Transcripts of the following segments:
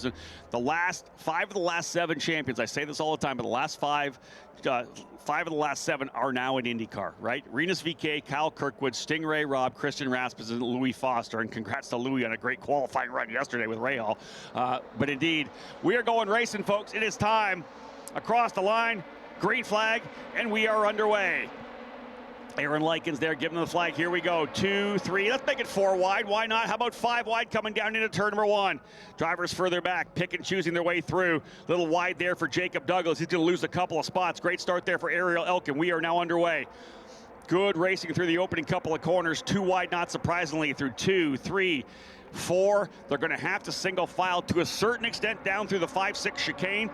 2000. The last 5 of the last 7 champions, I say this all the time, but the last 5 of the last 7 are now in IndyCar, right? Rinus VeeKay, Kyle Kirkwood, Stingray Robb, Christian Rasmussen, Louis Foster, and congrats to Louis on a great qualifying run yesterday with Rahal. But indeed, we are going racing, folks. It is time. Across the line, green flag, and we are underway. Aaron Likens there giving the flag. Here we go. 2, 3. Let's make it 4 wide. Why not? How about 5 wide coming down into turn number 1? Drivers further back, pick and choosing their way through. Little wide there for Jacob Douglas. He's going to lose a couple of spots. Great start there for Ariel Elkin. We are now underway. Good racing through the opening couple of corners. 2 wide, not surprisingly, through 2, 3, 4. They're going to have to single file to a certain extent down through the 5-6 chicane.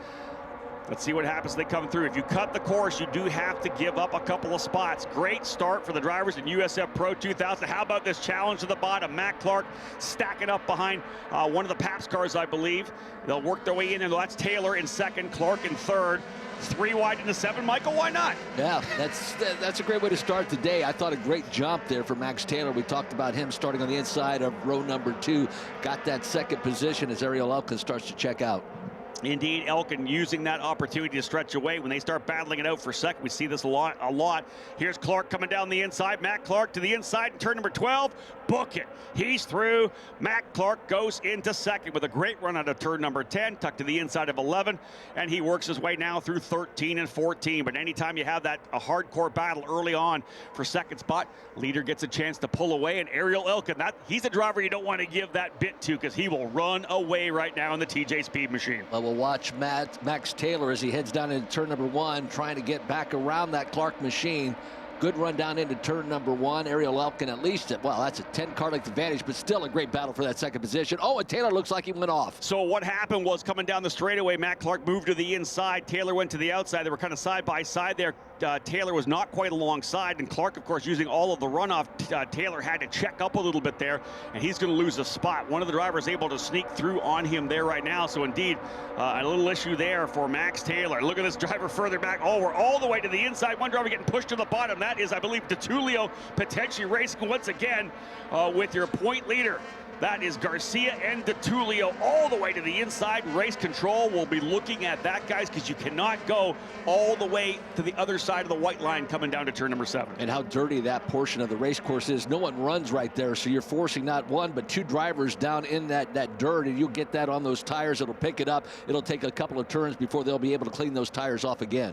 Let's see what happens as they come through. If you cut the course, you do have to give up a couple of spots. Great start for the drivers in USF Pro 2000. How about this challenge to the bottom? Matt Clark stacking up behind one of the Paps cars, I believe. They'll work their way in, and that's Taylor in second, Clark in third. 3 wide into 7. Michael, why not? Yeah, that's a great way to start the day. I thought a great jump there for Max Taylor. We talked about him starting on the inside of row number 2. Got that second position as Ariel Elkin starts to check out. Indeed, Elkin using that opportunity to stretch away. When they start battling it out for second, we see this a lot. Here's Clark coming down the inside. Matt Clark to the inside in turn number 12. Book it. He's through. Matt Clark goes into second with a great run out of turn number 10, tucked to the inside of 11, and he works his way now through 13 and 14. But anytime you have a hardcore battle early on for second spot, leader gets a chance to pull away, and Ariel Elkin, he's a driver you don't want to give that bit to because he will run away right now in the TJ Speed machine. Well, we'll watch Max Taylor as he heads down into turn number 1, trying to get back around that Clark machine. Good run down into turn number 1. Ariel Elkin at least, that's a 10-car length advantage, but still a great battle for that second position. Oh, and Taylor looks like he went off. So what happened was coming down the straightaway, Matt Clark moved to the inside. Taylor went to the outside. They were kind of side by side there. Taylor was not quite alongside, and Clark, of course, using all of the runoff. Taylor had to check up a little bit there, and he's going to lose a spot. One of the drivers able to sneak through on him there right now, so indeed, a little issue there for Max Taylor. Look at this driver further back. Oh, we're all the way to the inside. One driver getting pushed to the bottom. That is, I believe, DeTulio potentially racing once again with your point leader. That is Garcia and DeTulio all the way to the inside. Race control will be looking at that, guys, because you cannot go all the way to the other side of the white line coming down to turn number 7. And how dirty that portion of the race course is. No one runs right there, so you're forcing not 1 but 2 drivers down in that dirt, and you'll get that on those tires. It'll pick it up. It'll take a couple of turns before they'll be able to clean those tires off again.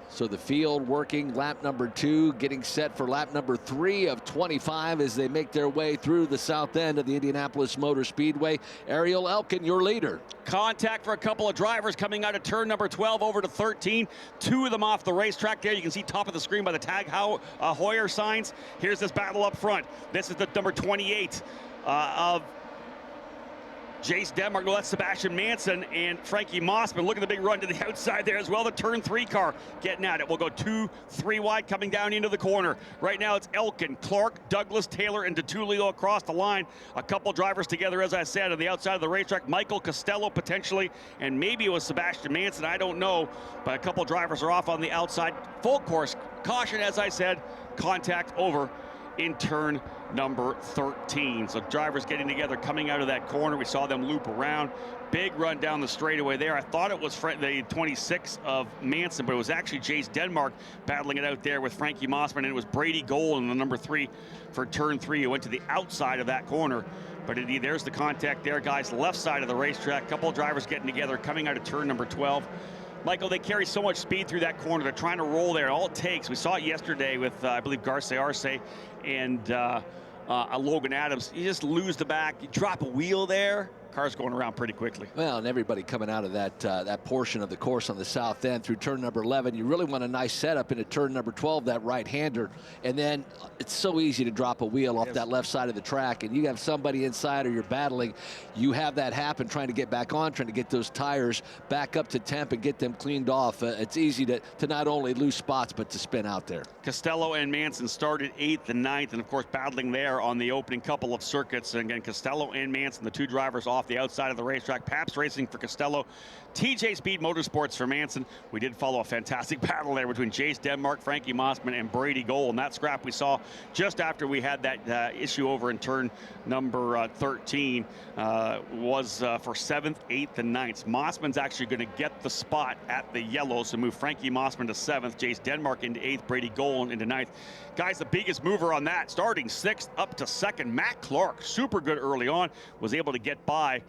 So the field working lap number 2, getting set for lap number 3 of 25 as they make their way through the south end of the Indianapolis Motor Speedway. Ariel Elkin, your leader. Contact for a couple of drivers coming out of turn number 12 over to 13. 2 of them off the racetrack there. You can see top of the screen by the Tag Heuer signs. Here's this battle up front. This is the number 28 of Jace Denmark. No, that's Sebastian Manson and Frankie Mossman. Look at the big run to the outside there as well. The turn 3 car getting at it. We'll go 2, 3 wide coming down into the corner. Right now it's Elkin, Clark, Douglas, Taylor, and DeTulio across the line. A couple drivers together, as I said, on the outside of the racetrack. Michael Costello potentially, and maybe it was Sebastian Manson. I don't know, but a couple drivers are off on the outside. Full course caution, as I said, contact over in turn number 13. So drivers getting together coming out of that corner. We saw them loop around. Big run down the straightaway there. I thought it was the 26 of Manson, but it was actually Jace Denmark battling it out there with Frankie Mossman, and it was Brady Gold in the number 3 for turn 3. It went to the outside of that corner. But indeed, there's the contact there, guys. Left side of the racetrack. Couple of drivers getting together coming out of turn number 12. Michael, they carry so much speed through that corner. They're trying to roll there. All it takes, we saw it yesterday with, I believe, Garcia Arce and Logan Adams. You just lose the back. You drop a wheel there. Car's going around pretty quickly. Well, and everybody coming out of that portion of the course on the south end through turn number 11, you really want a nice setup into turn number 12, that right-hander. And then it's so easy to drop a wheel off that left side of the track, and you have somebody inside or you're battling. You have that happen, trying to get back on, trying to get those tires back up to temp and get them cleaned off. It's easy to not only lose spots, but to spin out there. Costello and Manson started 8th and 9th, and of course battling there on the opening couple of circuits. And again, Costello and Manson, the 2 drivers off off the outside of the racetrack. Pabst Racing for Costello. TJ Speed Motorsports for Manson. We did follow a fantastic battle there between Jace Denmark, Frankie Mossman, and Brady Gold. And that scrap we saw just after we had that issue over in turn number 13 was for 7th, 8th, and 9th. Mossman's actually going to get the spot at the yellows to move Frankie Mossman to 7th, Jace Denmark into 8th, Brady Gold into 9th. Guys, the biggest mover on that, starting 6th up to 2nd, Matt Clark, super good early on, was able to get by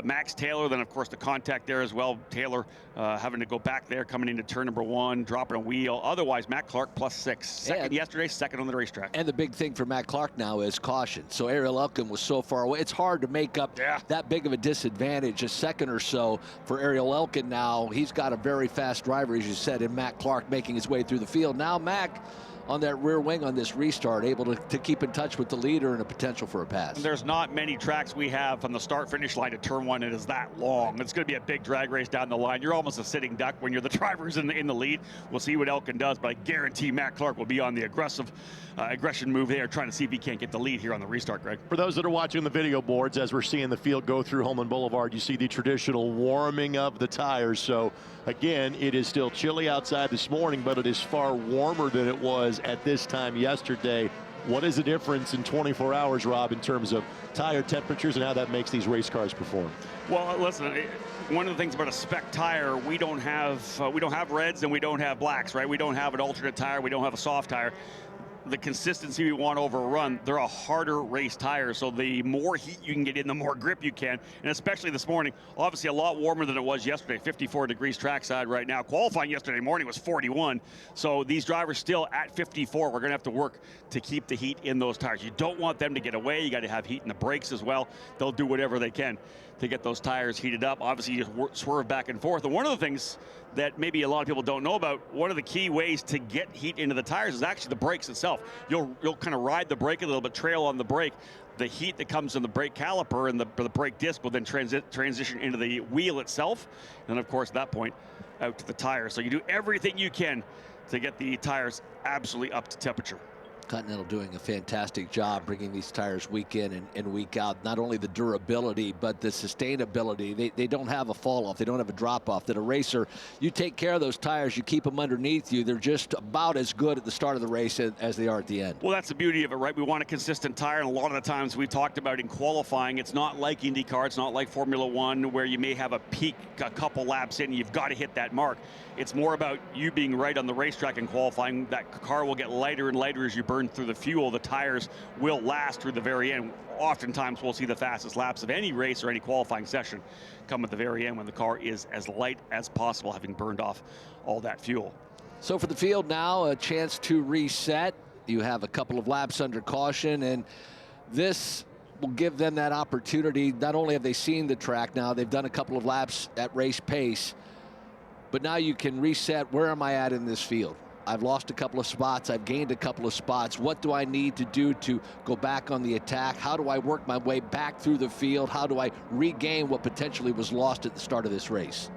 Max Taylor. Then, of course, the contact there as well. Taylor having to go back there, coming into turn number 1, dropping a wheel. Otherwise, Matt Clark +6. Second yesterday, second on the racetrack. And the big thing for Matt Clark now is caution. So Ariel Elkin was so far away. It's hard to make up that big of a disadvantage, a second or so for Ariel Elkin now. He's got a very fast driver, as you said, in Matt Clark making his way through the field. Now Mac on that rear wing on this restart, able to keep in touch with the leader and a potential for a pass. There's not many tracks we have from the start-finish line to turn 1 that is that long. It's going to be a big drag race down the line. You're almost a sitting duck when you're the drivers in the lead. We'll see what Elkin does, but I guarantee Matt Clark will be on the aggression move there, trying to see if he can't get the lead here on the restart, Greg. For those that are watching the video boards, as we're seeing the field go through Holman Boulevard, you see the traditional warming of the tires. So again, it is still chilly outside this morning, but it is far warmer than it was at this time yesterday. What is the difference in 24 hours, Rob, in terms of tire temperatures and how that makes these race cars perform? Well, listen, one of the things about a spec tire, we don't have reds and we don't have blacks, right? We don't have an alternate tire, we don't have a soft tire. The consistency we want over a run, they're a harder race tire, so the more heat you can get in, the more grip you can, and especially this morning, obviously a lot warmer than it was yesterday, 54 degrees trackside right now. Qualifying yesterday morning was 41, so these drivers still at 54. We're gonna have to work to keep the heat in those tires. You don't want them to get away. You gotta have heat in the brakes as well. They'll do whatever they can to get those tires heated up. Obviously, you swerve back and forth, and one of the things that maybe a lot of people don't know about, one of the key ways to get heat into the tires is actually the brakes itself. You'll kind of ride the brake a little bit, trail on the brake. The heat that comes in the brake caliper and the brake disc will then transition into the wheel itself, and of course at that point out to the tires. So you do everything you can to get the tires absolutely up to temperature. Continental doing a fantastic job bringing these tires week in and week out. Not only the durability, but the sustainability. They don't have a fall off. They don't have a drop off. That a racer, you take care of those tires, you keep them underneath you. They're just about as good at the start of the race as they are at the end. Well, that's the beauty of it, right? We want a consistent tire, and a lot of the times we talked about in qualifying, it's not like IndyCar, it's not like Formula One, where you may have a peak a couple laps in, you've got to hit that mark. It's more about you being right on the racetrack in qualifying. That car will get lighter and lighter as you burn through the fuel. The tires will last through the very end. Oftentimes we'll see the fastest laps of any race or any qualifying session come at the very end when the car is as light as possible, having burned off all that fuel. So for the field now, a chance to reset. You have a couple of laps under caution, and this will give them that opportunity. Not only have they seen the track now, they've done a couple of laps at race pace, but now you can reset. Where am I at in this field? I've lost a couple of spots. I've gained a couple of spots. What do I need to do to go back on the attack? How do I work my way back through the field? How do I regain what potentially was lost at the start of this race?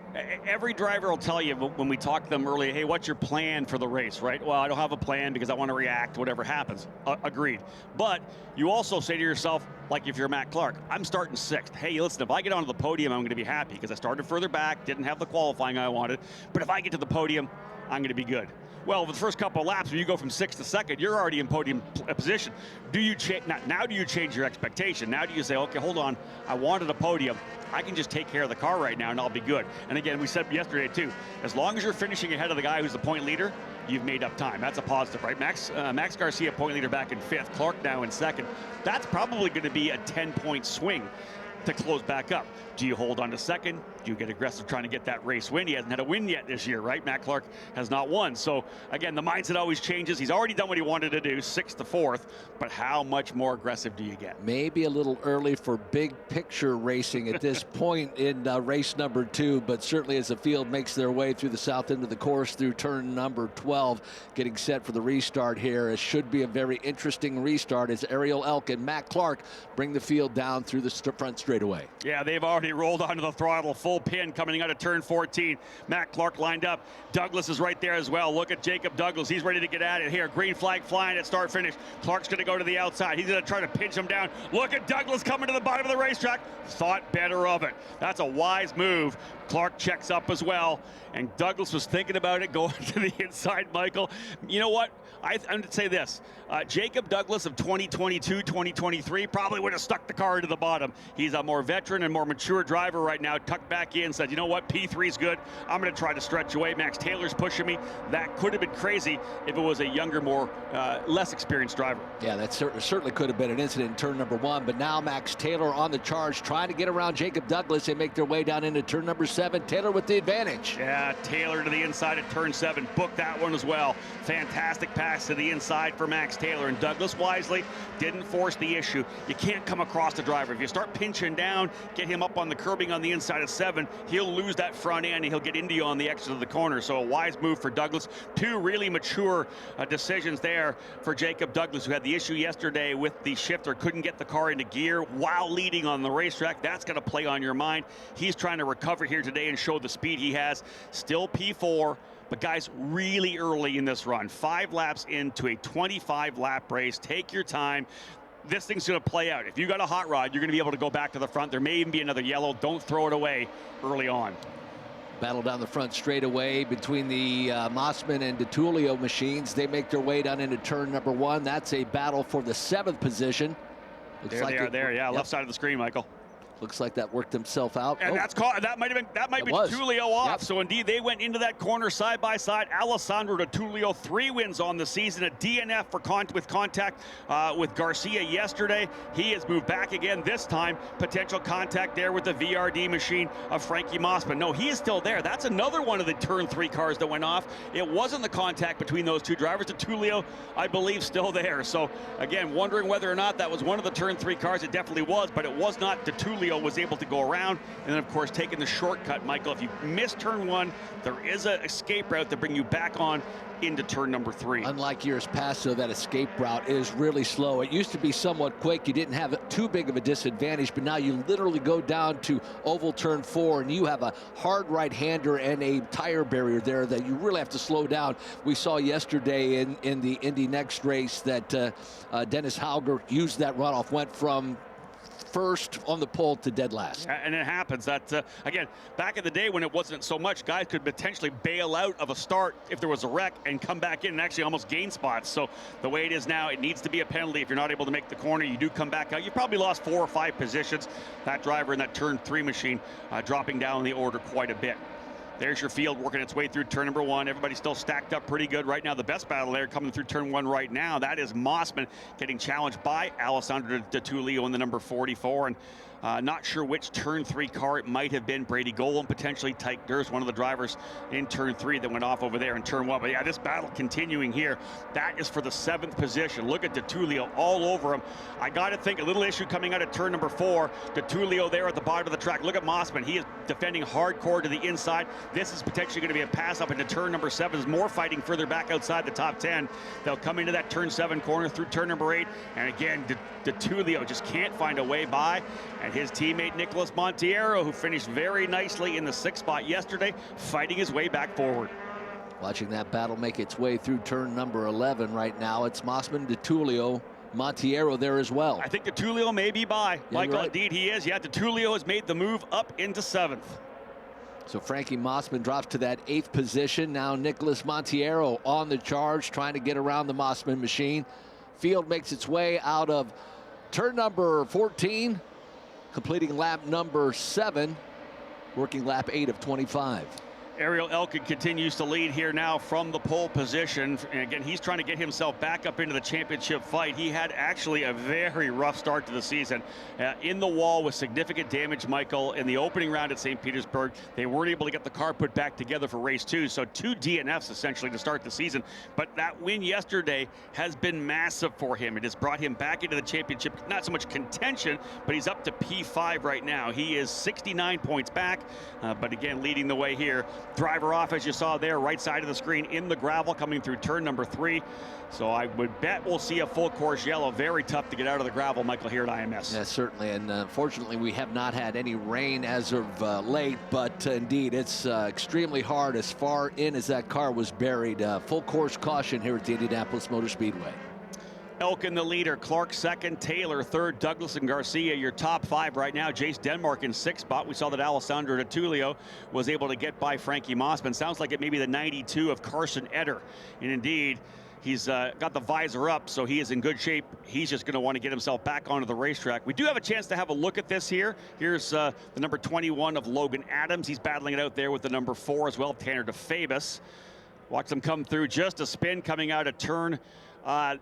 Every driver will tell you when we talk to them earlier, hey, what's your plan for the race, right? Well, I don't have a plan because I want to react to whatever happens. Agreed. But you also say to yourself, like if you're Matt Clark, I'm starting 6th. Hey, listen, if I get onto the podium, I'm going to be happy because I started further back, didn't have the qualifying I wanted. But if I get to the podium, I'm going to be good. Well, for the first couple of laps, when you go from 6th to 2nd, you're already in podium position. Do you now do you change your expectation? Now do you say, okay, hold on, I wanted a podium. I can just take care of the car right now and I'll be good. And again, we said yesterday too, as long as you're finishing ahead of the guy who's the point leader, you've made up time. That's a positive, right? Max Garcia, point leader, back in 5th. Clark now in 2nd. That's probably going to be a 10-point swing to close back up. Do you hold on to 2nd? Do you get aggressive trying to get that race win? He hasn't had a win yet this year, right? Matt Clark has not won. So again, the mindset always changes. He's already done what he wanted to do, 6th to 4th, but how much more aggressive do you get? Maybe a little early for big picture racing at this point in race number 2, but certainly as the field makes their way through the south end of the course through turn number 12, getting set for the restart here. It should be a very interesting restart as Ariel Elkin, Matt Clark bring the field down through the front straight. straightaway. Yeah, they've already rolled onto the throttle, full pin coming out of turn 14. Matt Clark lined up. Douglas is right there as well. Look at Jacob Douglas. He's ready to get at it here. Green flag flying at start finish. Clark's going to go to the outside. He's going to try to pinch him down. Look at Douglas coming to the bottom of the racetrack. Thought better of it. That's a wise move. Clark checks up as well. And Douglas was thinking about it going to the inside, Michael. You know what? I'm going to say this. Jacob Douglas of 2022, 2023 probably would have stuck the car into the bottom. He's a more veteran and more mature driver right now. Tucked back in, said, you know what? P3's good. I'm going to try to stretch away. Max Taylor's pushing me. That could have been crazy if it was a younger, more less experienced driver. Yeah, that certainly could have been an incident in turn number 1. But now Max Taylor on the charge, trying to get around Jacob Douglas and make their way down into turn number 7. Taylor with the advantage. Yeah, Taylor to the inside at turn 7. Booked that one as well. Fantastic pass to the inside for Max Taylor. And Douglas wisely didn't force the issue. You can't come across the driver. If you start pinching down, get him up on the curbing on the inside of 7, he'll lose that front end and he'll get into you on the exit of the corner. So a wise move for Douglas. 2 really mature decisions there for Jacob Douglas, who had the issue yesterday with the shifter, couldn't get the car into gear while leading on the racetrack. That's going to play on your mind. He's trying to recover here today and show the speed he has. Still P4. But guys, really early in this run, 5 laps into a 25-lap race. Take your time. This thing's going to play out. If you got a hot rod, you're going to be able to go back to the front. There may even be another yellow. Don't throw it away early on. Battle down the front straightaway between the Mossman and DeTullio machines. They make their way down into turn number 1. That's a battle for the 7th position. Looks like they are there. Yeah, yep. Left side of the screen, Michael. Looks like that worked himself out. And that's called, that might be DeTullio off. Yep. So indeed, they went into that corner side by side. Alessandro DeTullio, 3 wins on the season. A DNF for with contact with Garcia yesterday. He has moved back again this time. Potential contact there with the VRD machine of Frankie Mossman. No, he is still there. That's another one of the turn 3 cars that went off. It wasn't the contact between those 2 drivers. DeTullio, I believe, still there. So again, wondering whether or not that was one of the turn 3 cars. It definitely was, but it was not. DeTullio was able to go around, and then of course taking the shortcut. Michael, if you miss turn 1, there is an escape route to bring you back on into turn number 3. Unlike years past, though, that escape route is really slow. It used to be somewhat quick. You didn't have too big of a disadvantage, but now you literally go down to oval turn 4 and you have a hard right-hander and a tire barrier there that you really have to slow down. We saw yesterday in the Indy Next race that Dennis Hauger used that runoff, went from first on the pole to dead last. And it happens that, again, back in the day when it wasn't so much, guys could potentially bail out of a start if there was a wreck and come back in and actually almost gain spots. So the way it is now, it needs to be a penalty. If you're not able to make the corner, you do come back out. You probably lost 4 or 5 positions. That driver in that turn 3 machine dropping down the order quite a bit. There's your field working its way through turn number 1. Everybody's still stacked up pretty good right now. The best battle there coming through turn 1 right now, that is Mossman getting challenged by Alessandro DeTullio in the number 44. And not sure which turn 3 car it might have been. Brady Golem, potentially. Tyke Durst, one of the drivers in turn 3 that went off over there in turn 1. But yeah, this battle continuing here. That is for the 7th position. Look at DeTullio all over him. I got to think a little issue coming out of turn number 4. DeTullio there at the bottom of the track. Look at Mossman. He is defending hardcore to the inside. This is potentially going to be a pass up into turn number 7. There's more fighting further back outside the top 10. They'll come into that turn 7 corner through turn number 8. And again, DeTullio just can't find a way by. And his teammate Nicholas Montiero, who finished very nicely in the 6th spot yesterday, fighting his way back forward. Watching that battle make its way through turn number 11 right now. It's Mossman, DeTullio, Montiero there as well. I think DeTullio may be by. Yeah, Michael, right. Indeed he is. Yeah, DeTullio has made the move up into 7th. So Frankie Mossman drops to that 8th position. Now Nicholas Montiero on the charge, trying to get around the Mossman machine. Field makes its way out of turn number 14, completing lap number 7, working lap 8 of 25. Ariel Elkin continues to lead here now from the pole position. And again, he's trying to get himself back up into the championship fight. He had actually a very rough start to the season. In the wall with significant damage, Michael, in the opening round at St. Petersburg. They weren't able to get the car put back together for race 2. So 2 DNFs essentially to start the season. But that win yesterday has been massive for him. It has brought him back into the championship, not so much contention, but he's up to P5 right now. He is 69 points back, but again, leading the way here driver off, as you saw there, right side of the screen in the gravel coming through turn number 3. So I would bet we'll see a full course yellow. Very tough to get out of the gravel, Michael, here at IMS. Yeah, certainly. And unfortunately, we have not had any rain as of late, but indeed, it's extremely hard as far in as that car was buried. Full course caution here at the Indianapolis Motor Speedway. Elkin the leader, Clark second, Taylor third, Douglas and Garcia your top 5 right now. Jace Denmark in 6th spot. We saw that Alessandro D'Atulio was able to get by Frankie Mossman. Sounds like it may be the 92 of Carson Etter. And indeed, he's got the visor up, so he is in good shape. He's just going to want to get himself back onto the racetrack. We do have a chance to have a look at this here. Here's the number 21 of Logan Adams. He's battling it out there with the number 4 as well, Tanner DeFabus. Watch them come through. Just a spin coming out of turn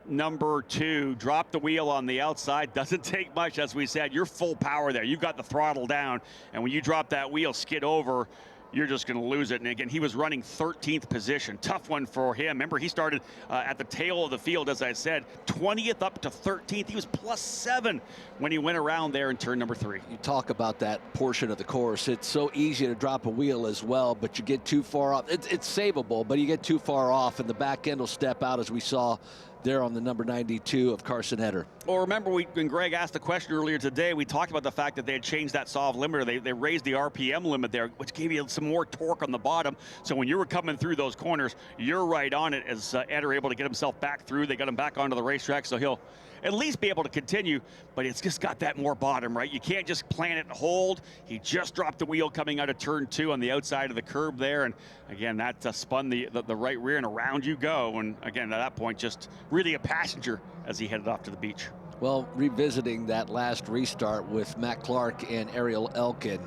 number 2. Drop the wheel on the outside. Doesn't take much, as we said. You're full power there. You've got the throttle down, and when you drop that wheel, skid over, you're just going to lose it. And again, he was running 13th position. Tough one for him. Remember, he started at the tail of the field, as I said, 20th up to 13th. He was +7 when he went around there in turn number 3. You talk about that portion of the course. It's so easy to drop a wheel as well, but you get too far off. It's savable, but you get too far off, and the back end will step out, as we saw there on the number 92 of Carson Etter. Well, remember, when Greg asked the question earlier today, we talked about the fact that they had changed that soft limiter. They raised the RPM limit there, which gave you some more torque on the bottom. So when you were coming through those corners, you're right on it, as Etter able to get himself back through. They got him back onto the racetrack, so he'll at least be able to continue, but it's just got that more bottom, right? You can't just plan it and hold. He just dropped the wheel coming out of turn 2 on the outside of the curb there, and again, that spun the right rear, and around you go. And again, at that point, just really a passenger as he headed off to the beach. Well, revisiting that last restart with Matt Clark and Ariel Elkin.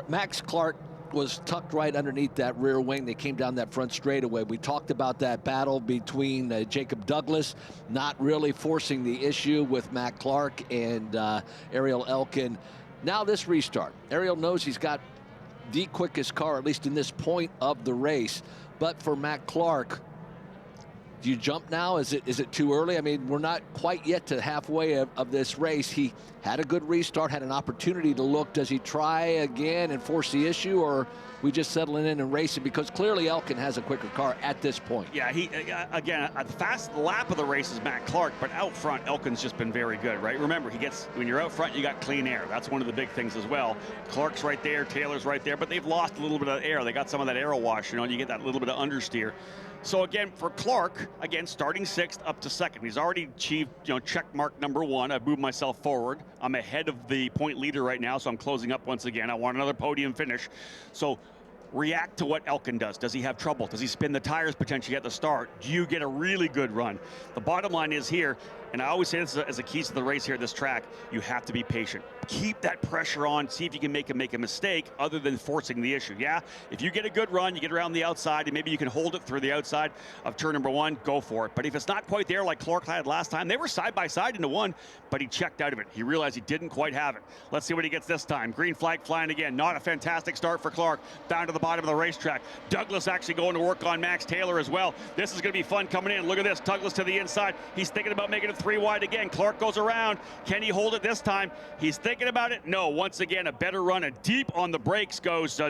Max Clark was tucked right underneath that rear wing. They came down that front straightaway. We talked about that battle between Jacob Douglas, not really forcing the issue with Matt Clark and Ariel Elkin. Now this restart. Ariel knows he's got the quickest car, at least in this point of the race. But for Matt Clark, do you jump now? Is it too early? I mean, we're not quite yet to halfway of this race. He had a good restart, had an opportunity to look. Does he try again and force the issue, or we just settling in and racing? Because clearly Elkin has a quicker car at this point. Yeah, he again, a fast lap of the race is Matt Clark, but out front, Elkin's just been very good, right? Remember, when you're out front, you got clean air. That's one of the big things as well. Clark's right there, Taylor's right there, but they've lost a little bit of air. They got some of that aero wash, and you get that little bit of understeer. So again, for Clark, again, starting 6th up to 2nd. He's already achieved, check mark number 1. I've moved myself forward. I'm ahead of the point leader right now, so I'm closing up once again. I want another podium finish. So react to what Elkin does. Does he have trouble? Does he spin the tires potentially at the start? Do you get a really good run? The bottom line is here, and I always say this as a key to the race here at this track, you have to be patient. Keep that pressure on. See if you can make a mistake other than forcing the issue. Yeah, if you get a good run, you get around the outside, and maybe you can hold it through the outside of turn number 1, go for it. But if it's not quite there like Clark had last time, they were side by side into 1, but he checked out of it. He realized he didn't quite have it. Let's see what he gets this time. Green flag flying again. Not a fantastic start for Clark. Down to the bottom of the racetrack. Douglas actually going to work on Max Taylor as well. This is going to be fun coming in. Look at this. Douglas to the inside. He's thinking about making it 3 wide again. Clark goes around. Can he hold it this time? He's thinking about it. No. Once again, a better run, and deep on the brakes goes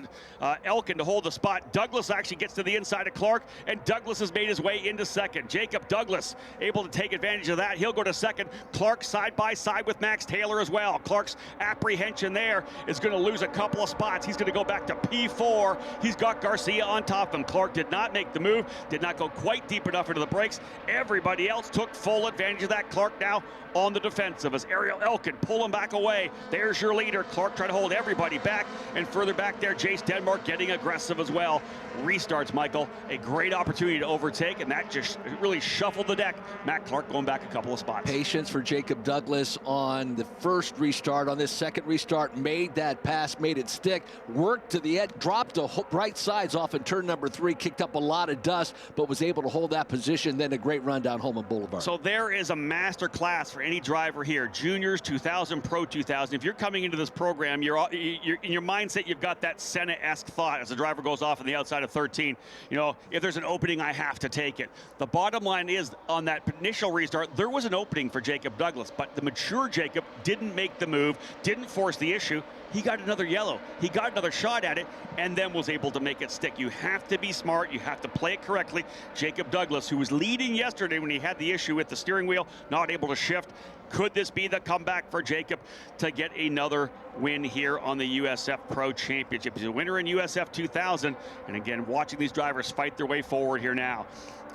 Elkin to hold the spot. Douglas actually gets to the inside of Clark, and Douglas has made his way into 2nd. Jacob Douglas able to take advantage of that. He'll go to 2nd. Clark side by side with Max Taylor as well. Clark's apprehension there is going to lose a couple of spots. He's going to go back to P4. He's got Garcia on top of him. Clark did not make the move, did not go quite deep enough into the brakes. Everybody else took full advantage of that. Clark now on the defensive as Ariel Elkin pull him back away. There's your leader. Clark trying to hold everybody back, and further back there, Jace Denmark getting aggressive as well. Restarts, Michael, a great opportunity to overtake, and that just really shuffled the deck. Matt Clark going back a couple of spots. Patience for Jacob Douglas on the first restart. On this second restart, made that pass, made it stick, worked to the edge, dropped the right sides off in turn number 3, kicked up a lot of dust, but was able to hold that position. Then a great run down Holman Boulevard. So there is a master class for any driver here. Juniors, 2000, Pro 2000. If you're coming into this program, you're in your mindset, you've got that Senna-esque thought as the driver goes off on the outside of 13. If there's an opening, I have to take it. The bottom line is, on that initial restart, there was an opening for Jacob Douglas, but the mature Jacob didn't make the move, didn't force the issue, he got another yellow. He got another shot at it and then was able to make it stick. You have to be smart. You have to play it correctly. Jacob Douglas, who was leading yesterday when he had the issue with the steering wheel, not able to shift. Could this be the comeback for Jacob to get another win here on the USF Pro Championship? He's a winner in USF 2000. And again, watching these drivers fight their way forward here now.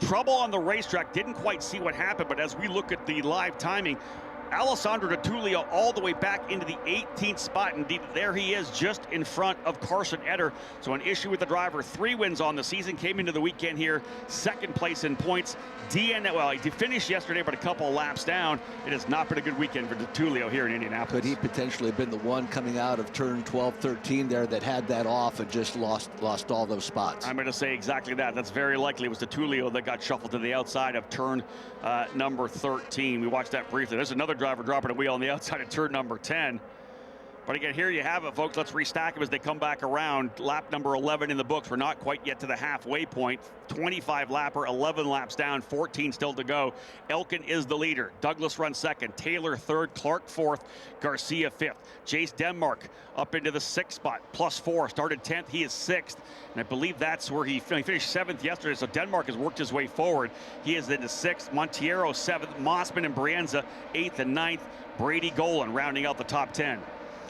Trouble on the racetrack. Didn't quite see what happened, but as we look at the live timing, Alessandro Tullio all the way back into the 18th spot. Indeed, there he is just in front of Carson Eder. So an issue with the driver. 3 wins on the season. Came into the weekend here, 2nd place in points. Well, he finished yesterday, but a couple of laps down. It has not been a good weekend for Tullio here in Indianapolis. Could he potentially have been the one coming out of turn 12, 13 there that had that off and just lost all those spots? I'm going to say exactly that. That's very likely. It was Tullio that got shuffled to the outside of turn number 13. We watched that briefly. There's another driver dropping a wheel on the outside of turn number 10. But again, here you have it, folks. Let's restack them as they come back around. Lap number 11 in the books. We're not quite yet to the halfway point. 25 lapper, 11 laps down, 14 still to go. Elkin is the leader. Douglas runs 2nd. Taylor 3rd. Clark 4th. Garcia 5th. Jace Denmark up into the 6th spot, +4. Started 10th. He is 6th. And I believe that's where he finished 7th yesterday. So Denmark has worked his way forward. He is into 6th. Montiero 7th. Mossman and Brienza 8th and 9th. Brady Golan rounding out the top 10.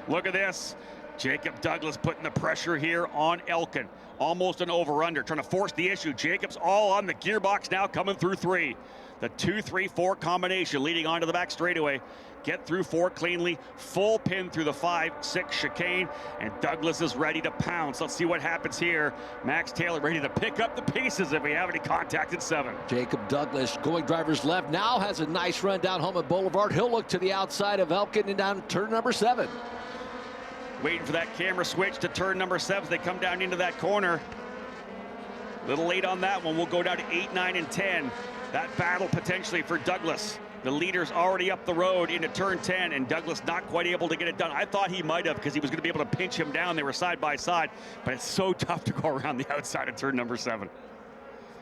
Look at this. Jacob Douglas putting the pressure here on Elkin. Almost an over-under, trying to force the issue. Jacob's all on the gearbox now, coming through 3. The 2-3-4 combination leading onto the back straightaway. Get through 4 cleanly. Full pin through the 5-6 chicane. And Douglas is ready to pounce. Let's see what happens here. Max Taylor ready to pick up the pieces if we have any contact at 7. Jacob Douglas going driver's left now, has a nice run down Holman Boulevard. He'll look to the outside of Elkin and down turn number 7. Waiting for that camera switch to turn number 7 as they come down into that corner. A little late on that one. We'll go down to 8, 9, and 10. That battle potentially for Douglas. The leader's already up the road into turn 10, and Douglas not quite able to get it done. I thought he might have, because he was going to be able to pinch him down. They were side by side, but it's so tough to go around the outside of turn number 7.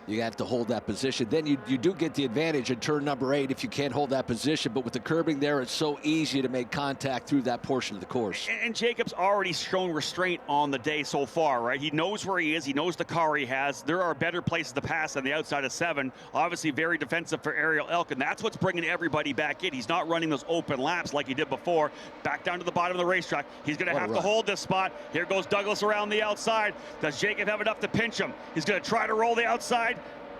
You have to hold that position. Then you do get the advantage in turn number 8 if you can't hold that position. But with the curbing there, it's so easy to make contact through that portion of the course. And Jacob's already shown restraint on the day so far, right? He knows where he is. He knows the car he has. There are better places to pass on the outside of 7. Obviously very defensive for Ariel Elkin. That's what's bringing everybody back in. He's not running those open laps like he did before. Back down to the bottom of the racetrack. He's going to have to hold this spot. Here goes Douglas around the outside. Does Jacob have enough to pinch him? He's going to try to roll the outside.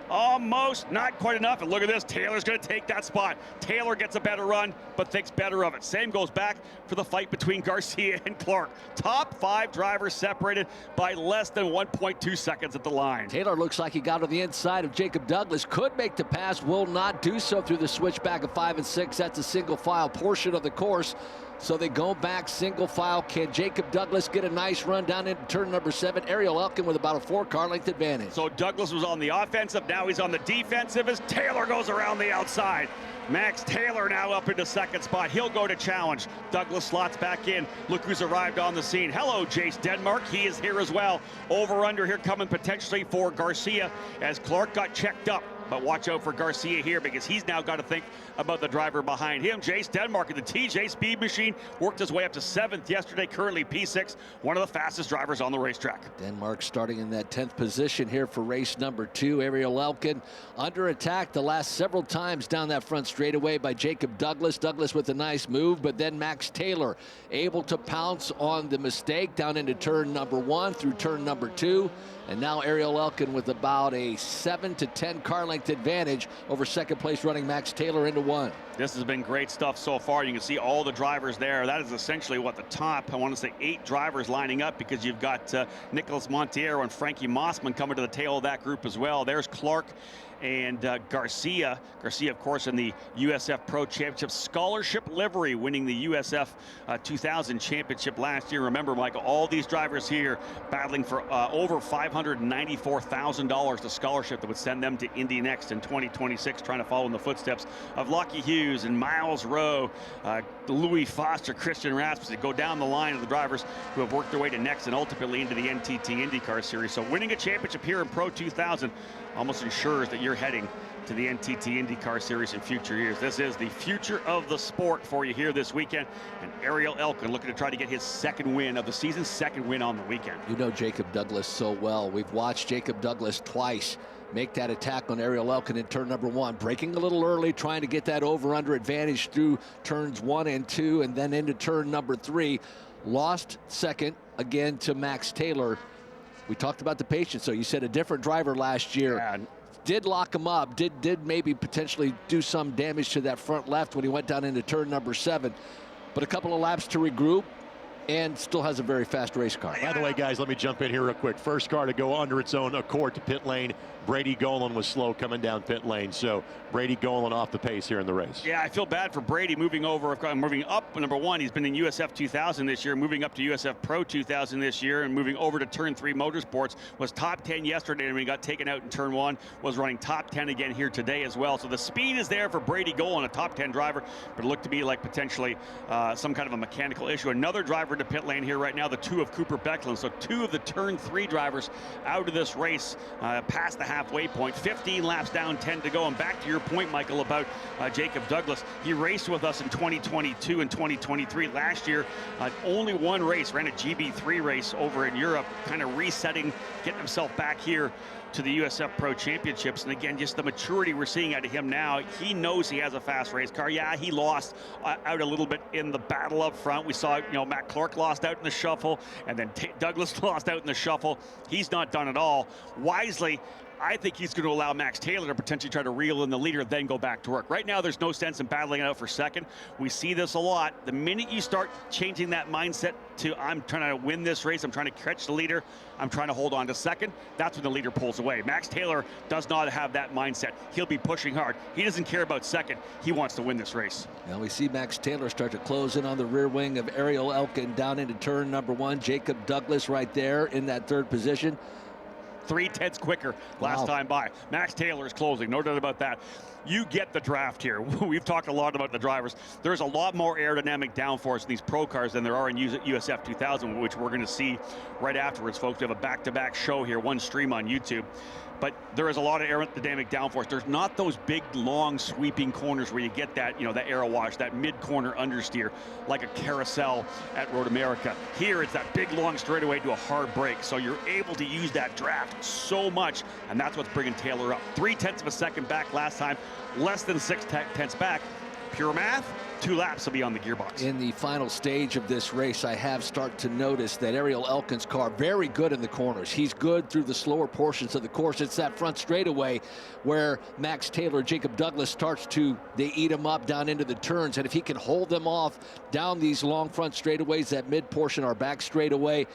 Almost, not quite enough. And look at this, Taylor's going to take that spot. Taylor gets a better run, but thinks better of it. Same goes back for the fight between Garcia and Clark. Top 5 drivers separated by less than 1.2 seconds at the line. Taylor looks like he got on the inside of Jacob Douglas. Could make the pass, will not do so through the switchback of 5 and 6. That's a single file portion of the course. So they go back single file. Can Jacob Douglas get a nice run down into turn number 7? Ariel Elkin with about a 4-car length advantage. So Douglas was on the offensive. Now he's on the defensive as Taylor goes around the outside. Max Taylor now up into 2nd spot. He'll go to challenge. Douglas slots back in. Look who's arrived on the scene. Hello, Jace Denmark. He is here as well. Over under here coming potentially for Garcia as Clark got checked up. But watch out for Garcia here because he's now got to think about the driver behind him. Jace Denmark in the TJ Speed Machine worked his way up to 7th yesterday, currently P6, one of the fastest drivers on the racetrack. Denmark starting in that 10th position here for race number 2. Ariel Elkin under attack the last several times down that front straightaway by Jacob Douglas. Douglas with a nice move, but then Max Taylor able to pounce on the mistake down into turn number 1 through turn number 2. And now Ariel Elkin with about a 7 to 10 car length advantage over 2nd place running Max Taylor into 1. This has been great stuff so far. You can see all the drivers there. That is essentially what the top, I want to say 8 drivers lining up because you've got Nicholas Montiero and Frankie Mossman coming to the tail of that group as well. There's Clark and Garcia. Garcia, of course, in the USF Pro Championship scholarship livery, winning the USF 2000 championship last year. Remember, Michael, all these drivers here battling for over $594,000, the scholarship that would send them to Indy next in 2026, trying to follow in the footsteps of Lockie Hughes and Miles Rowe, Louis Foster, Christian Rasmussen, go down the line of the drivers who have worked their way to next and ultimately into the NTT IndyCar Series. So winning a championship here in Pro 2000 almost ensures that you're heading to the NTT IndyCar Series in future years. This is the future of the sport for you here this weekend. And Ariel Elkin looking to try to get his second win of the season, second win on the weekend. You know Jacob Douglas so well. We've watched Jacob Douglas twice make that attack on Ariel Elkin in turn number 1, breaking a little early, trying to get that over-under advantage through turns 1 and 2, and then into turn number 3. Lost second again to Max Taylor. We talked about the patience, so you said a different driver last year. Yeah. Did lock him up, did maybe potentially do some damage to that front left when he went down into turn number 7. But a couple of laps to regroup, and still has a very fast race car. By the way, guys, let me jump in here real quick. First car to go under its own accord to pit lane. Brady Golan was slow coming down pit lane, so Brady Golan off the pace here in the race. Yeah, I feel bad for Brady moving up. Number 1, he's been in USF 2000 this year, moving up to USF Pro 2000 this year, and moving over to turn 3 Motorsports. Was top 10 yesterday, and when he got taken out in turn 1, was running top 10 again here today as well. So the speed is there for Brady Golan, a top 10 driver, but it looked to be like potentially some kind of a mechanical issue. Another driver to pit lane here right now, the 2 of Cooper Becklin. So 2 of the turn 3 drivers out of this race past the halfway point. 15 laps down, 10 to go. And back to your point, Michael, about Jacob Douglas. He raced with us in 2022 and 2023. Last year, only one race, ran a GB3 race over in Europe, kind of resetting, getting himself back here to the USF Pro Championships. And again, just the maturity we're seeing out of him now. He knows he has a fast race car. Yeah, he lost out a little bit in the battle up front. We saw, Matt Clark lost out in the shuffle, and then Douglas lost out in the shuffle. He's not done at all. Wisely, I think he's going to allow Max Taylor to potentially try to reel in the leader, then go back to work. Right now, there's no sense in battling it out for second. We see this a lot. The minute you start changing that mindset to, I'm trying to win this race, I'm trying to catch the leader, I'm trying to hold on to second, that's when the leader pulls away. Max Taylor does not have that mindset. He'll be pushing hard. He doesn't care about second. He wants to win this race. Now we see Max Taylor start to close in on the rear wing of Ariel Elkin down into turn number 1. Jacob Douglas right there in that 3rd position. 3/10 quicker last time by. Max Taylor is closing, no doubt about that. You get the draft here. We've talked a lot about the drivers. There's a lot more aerodynamic downforce in these pro cars than there are in USF 2000, which we're going to see right afterwards, folks. We have a back-to-back show here, one stream on YouTube. But there is a lot of aerodynamic downforce. There's not those big, long, sweeping corners where you get that, that aero wash, that mid-corner understeer, like a carousel at Road America. Here, it's that big, long straightaway to a hard brake. So you're able to use that draft so much, and that's what's bringing Taylor up. 0.3 of a second back last time, less than 0.6 back. Pure math, 2 laps will be on the gearbox. In the final stage of this race, I have started to notice that Ariel Elkin's car very good in the corners. He's good through the slower portions of the course. It's that front straightaway where Max Taylor, Jacob Douglas starts to, they eat him up down into the turns. And if he can hold them off down these long front straightaways, that mid portion or back straightaway,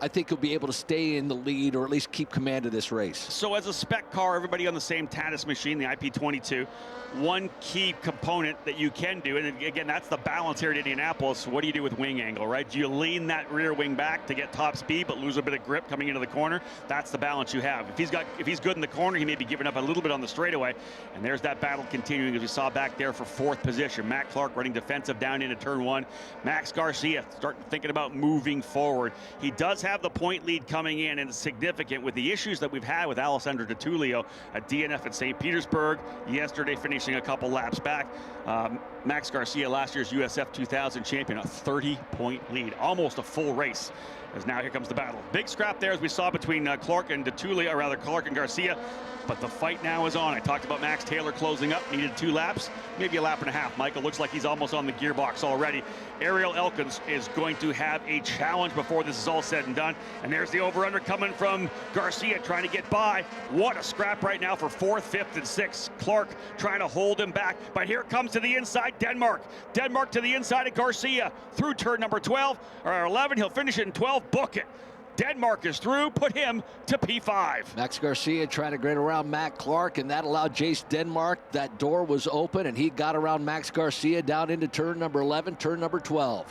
I think he'll be able to stay in the lead or at least keep command of this race. So as a spec car, everybody on the same Tatis machine, the IP22, one key component that you can do, and again, that's the balance here at Indianapolis. What do you do with wing angle, right? Do you lean that rear wing back to get top speed but lose a bit of grip coming into the corner? That's the balance you have. If he's good in the corner, he may be giving up a little bit on the straightaway, and there's that battle continuing as we saw back there for 4th position. Matt Clark running defensive down into turn 1. Max Garcia starting thinking about moving forward. He does have the point lead coming in, and it's significant with the issues that we've had with Alessandro Di Tullio at DNF at St. Petersburg yesterday, finishing a couple laps back. Max Garcia, last year's USF 2000 champion, a 30-point lead, almost a full race. As now here comes the battle. Big scrap there as we saw between Clark and Di Tullio, or rather Clark and Garcia. But the fight now is on. I talked about Max Taylor closing up, needed 2 laps, maybe a lap and a half. Michael, looks like he's almost on the gearbox already. Ariel Elkin is going to have a challenge before this is all said and done. And there's the over-under coming from Garcia trying to get by. What a scrap right now for 4th, 5th, and 6th. Clark trying to hold him back. But here comes to the inside, Denmark. Denmark to the inside of Garcia through turn number 12, or 11. He'll finish it in 12. Book it. Denmark is through, put him to P5. Max Garcia trying to grade around Matt Clark, and that allowed Jace Denmark. That door was open, and he got around Max Garcia down into turn number 11, turn number 12.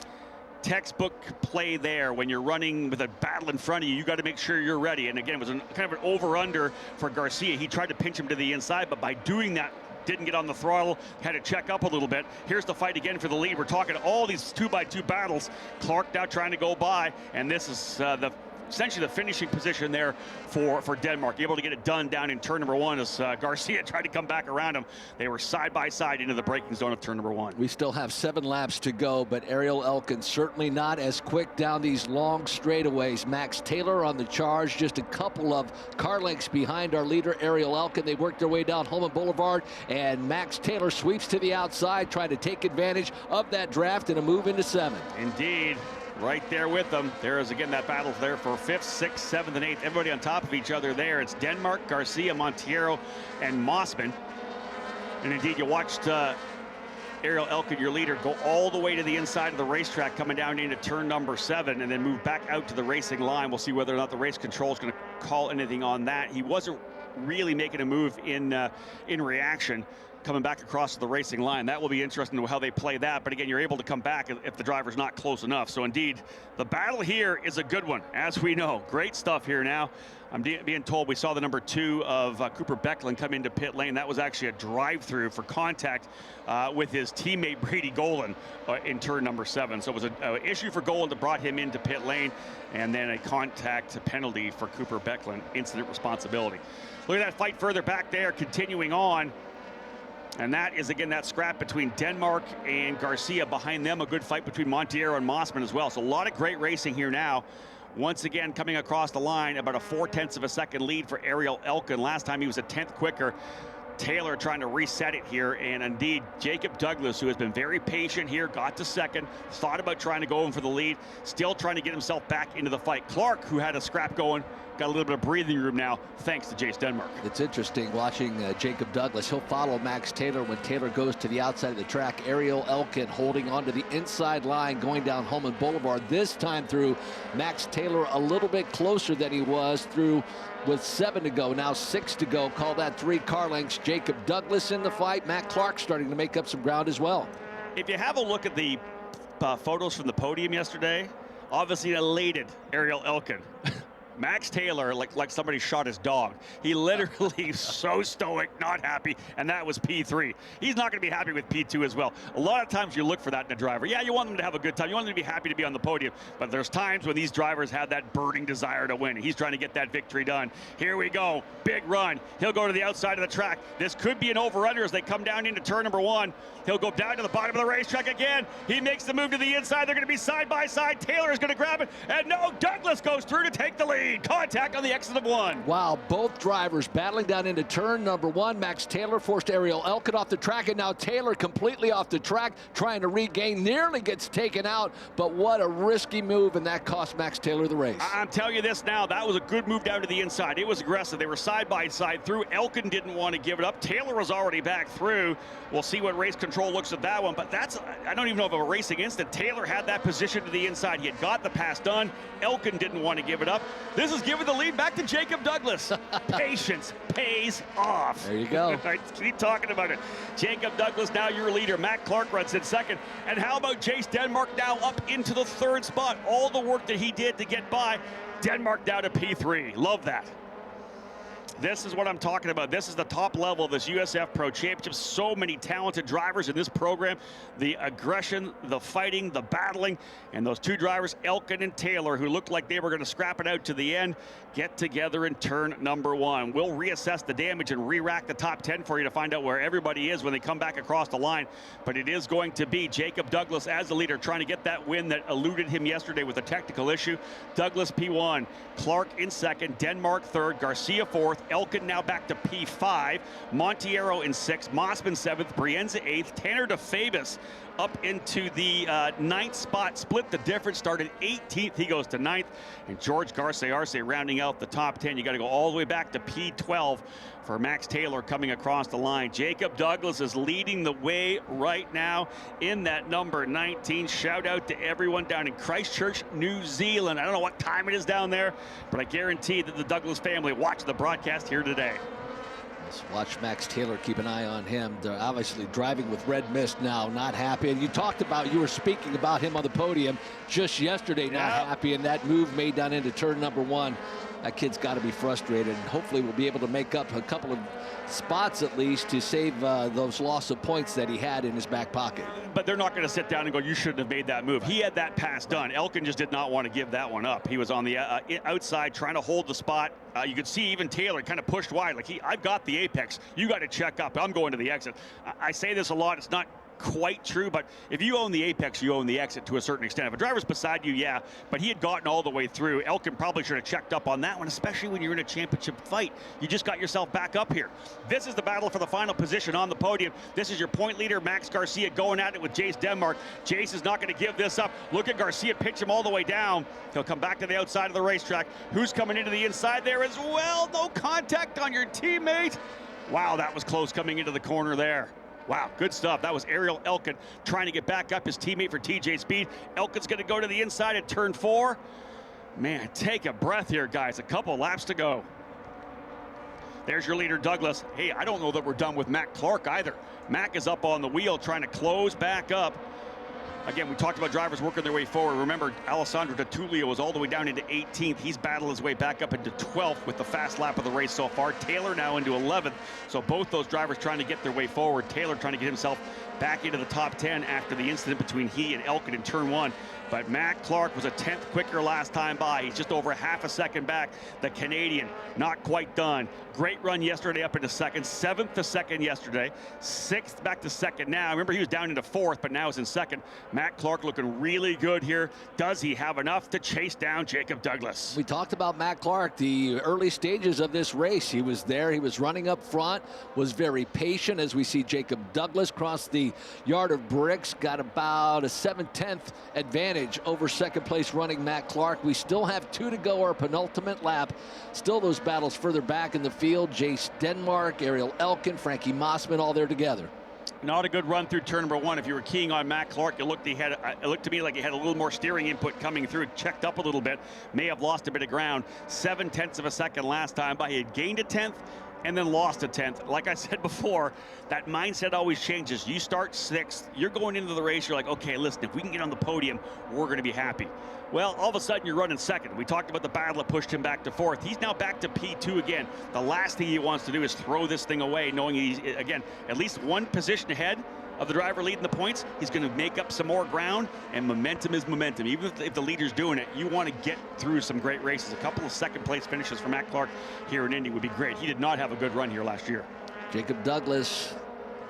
Textbook play there. When you're running with a battle in front of you, you got to make sure you're ready. And again, it was kind of an over-under for Garcia. He tried to pinch him to the inside, but by doing that, didn't get on the throttle, had to check up a little bit. Here's the fight again for the lead. We're talking all these 2x2 battles. Clark now trying to go by, and this is the essentially the finishing position there for Denmark, able to get it done down in turn number 1 as Garcia tried to come back around him. They were side by side into the braking zone of turn number 1. We still have 7 laps to go, but Ariel Elkin certainly not as quick down these long straightaways. Max Taylor on the charge, just a couple of car lengths behind our leader, Ariel Elkin. They work their way down Holman Boulevard, and Max Taylor sweeps to the outside, trying to take advantage of that draft and a move into 7. Indeed. Right there with them. There is again that battle there for 5th, 6th, 7th, and 8th. Everybody on top of each other there. It's Denmark, Garcia, Monteiro, and Mossman. And indeed, you watched Ariel Elkin, your leader, go all the way to the inside of the racetrack, coming down into turn number 7, and then move back out to the racing line. We'll see whether or not the race control is going to call anything on that. He wasn't really making a move in reaction, coming back across the racing line. That will be interesting to how they play that. But again, you're able to come back if the driver's not close enough. So indeed, the battle here is a good one, as we know. Great stuff here now. I'm being told we saw the number 2 of Cooper Becklin come into pit lane. That was actually a drive-through for contact with his teammate Brady Golan in turn number 7. So it was an issue for Golan that brought him into pit lane, and then a contact penalty for Cooper Becklin, incident responsibility. Look at that fight further back there, continuing on. And that is, again, that scrap between Denmark and Garcia. Behind them, a good fight between Monteiro and Mossman as well. So a lot of great racing here now. Once again, coming across the line, about a 0.4 of a second lead for Ariel Elkin. Last time he was a 10th quicker. Taylor trying to reset it here, and indeed Jacob Douglas, who has been very patient here, got to 2nd, thought about trying to go in for the lead, still trying to get himself back into the fight. Clark, who had a scrap going, got a little bit of breathing room now, thanks to Jace Denmark. It's interesting watching Jacob Douglas. He'll follow Max Taylor when Taylor goes to the outside of the track. Ariel Elkin holding onto the inside line, going down Holman Boulevard. This time through, Max Taylor a little bit closer than he was through with 7 to go, now 6 to go. Call that 3 car lengths. Jacob Douglas in the fight. Matt Clark starting to make up some ground as well. If you have a look at the photos from the podium yesterday, obviously elated Ariel Elkin. Max Taylor, like somebody shot his dog. He literally so stoic, not happy, and that was P3. He's not going to be happy with P2 as well. A lot of times you look for that in a driver. Yeah, you want them to have a good time. You want them to be happy to be on the podium, but there's times when these drivers have that burning desire to win. He's trying to get that victory done. Here we go. Big run. He'll go to the outside of the track. This could be an over-under as they come down into turn number 1. He'll go down to the bottom of the racetrack again. He makes the move to the inside. They're going to be side by side. Taylor is going to grab it, and no, Douglas goes through to take the lead. Contact on the exit of 1. Wow, both drivers battling down into turn number 1. Max Taylor forced Ariel Elkin off the track, and now Taylor completely off the track, trying to regain, nearly gets taken out, but what a risky move, and that cost Max Taylor the race. I'm telling you this now, that was a good move down to the inside. It was aggressive. They were side by side through. Elkin didn't want to give it up. Taylor was already back through. We'll see what race control looks at that one, but that's, I don't even know if a racing instant. Taylor had that position to the inside. He had got the pass done. Elkin didn't want to give it up. This is giving the lead back to Jacob Douglas. Patience pays off. There you go. I keep talking about it. Jacob Douglas, now your leader. Matt Clark runs in 2nd. And how about Jace Denmark now up into the 3rd spot? All the work that he did to get by. Denmark down to P3. Love that. This is what I'm talking about. This is the top level of this USF Pro Championships. So many talented drivers in this program. The aggression, the fighting, the battling, and those 2 drivers, Elkin and Taylor, who looked like they were going to scrap it out to the end, get together in turn number 1. We'll reassess the damage and re-rack the top 10 for you to find out where everybody is when they come back across the line. But it is going to be Jacob Douglas as the leader, trying to get that win that eluded him yesterday with a technical issue. Douglas P1, Clark in 2nd, Denmark 3rd, Garcia 4th, Elkin now back to P5, Monteiro in 6th, Mossman 7th, Brienza 8th, Tanner DeFabis up into the 9th spot, split the difference, started 18th, he goes to 9th, and George Garce Arce rounding out the top 10. You got to go all the way back to P12 for Max Taylor coming across the line. Jacob Douglas is leading the way right now in that number 19. Shout out to everyone down in Christchurch, New Zealand. I don't know what time it is down there, but I guarantee that the Douglas family watched the broadcast here today. Let's watch Max Taylor, keep an eye on him. They're obviously driving with red mist now, not happy. And you were speaking about him on the podium just yesterday, not happy, and that move made down into turn number 1. that kid's got to be frustrated. And hopefully we'll be able to make up a couple of spots at least to save those loss of points that he had in his back pocket. But they're not going to sit down and go, you shouldn't have made that move. He had that pass done. Elkin just did not want to give that one up. He was on the outside trying to hold the spot. You could see even Taylor kind of pushed wide. Like, I've got the apex. You got to check up. I'm going to the exit. I say this a lot. It's not quite true, but if you own the apex, you own the exit to a certain extent. If a driver's beside you, yeah, but he had gotten all the way through. Elkin probably should have checked up on that one, especially when you're in a championship fight. You just got yourself back up here. This is the battle for the final position on the podium. This is your point leader, Max Garcia, going at it with Jace Denmark. Jace is not going to give this up. Look at Garcia pitch him all the way down. He'll come back to the outside of the racetrack. Who's coming into the inside there as well? No contact on your teammate. Wow, that was close coming into the corner there. Wow, good stuff. That was Ariel Elkin trying to get back up his teammate for TJ Speed. Elkin's going to go to the inside at turn 4. Man, take a breath here, guys. A couple laps to go. There's your leader, Douglas. Hey, I don't know that we're done with Mac Clark either. Mac is up on the wheel trying to close back up. Again, we talked about drivers working their way forward. Remember, Alessandro D'Atulio was all the way down into 18th. He's battled his way back up into 12th with the fast lap of the race so far. Taylor now into 11th. So both those drivers trying to get their way forward. Taylor trying to get himself back into the top 10 after the incident between he and Elkin in turn 1. But Mac Clark was a 10th quicker last time by. He's just over half a second back. The Canadian, not quite done. Great run yesterday up into second. 7th to second yesterday. 6th back to second now. Remember, he was down into 4th, but now is in second. Mac Clark looking really good here. Does he have enough to chase down Jacob Douglas? We talked about Mac Clark, the early stages of this race. He was there. He was running up front, was very patient as we see Jacob Douglas cross the yard of bricks. Got about a 7/10 advantage over second place running Mac Clark. We still have 2 to go, our penultimate lap. Still those battles further back in the field. Jace Denmark, Ariel Elkin, Frankie Mossman, all there together. Not a good run through turn number 1. If you were keying on Mac Clark, it looked to me like he had a little more steering input coming through. Checked up a little bit, may have lost a bit of ground. 7/10 of a second last time by. He had gained a 10th and then lost a 10th. Like I said before, that mindset always changes. You start 6th, you're going into the race, you're like, okay, listen, if we can get on the podium, we're going to be happy. Well, all of a sudden you're running 2nd. We talked about the battle that pushed him back to 4th. He's now back to P2 again. The last thing he wants to do is throw this thing away, knowing he's, again, at least 1 position ahead of the driver leading the points. He's going to make up some more ground, and momentum is momentum. Even if the leader's doing it, you want to get through some great races. A couple of second-place finishes for Mac Clark here in Indy would be great. He did not have a good run here last year. Jacob Douglas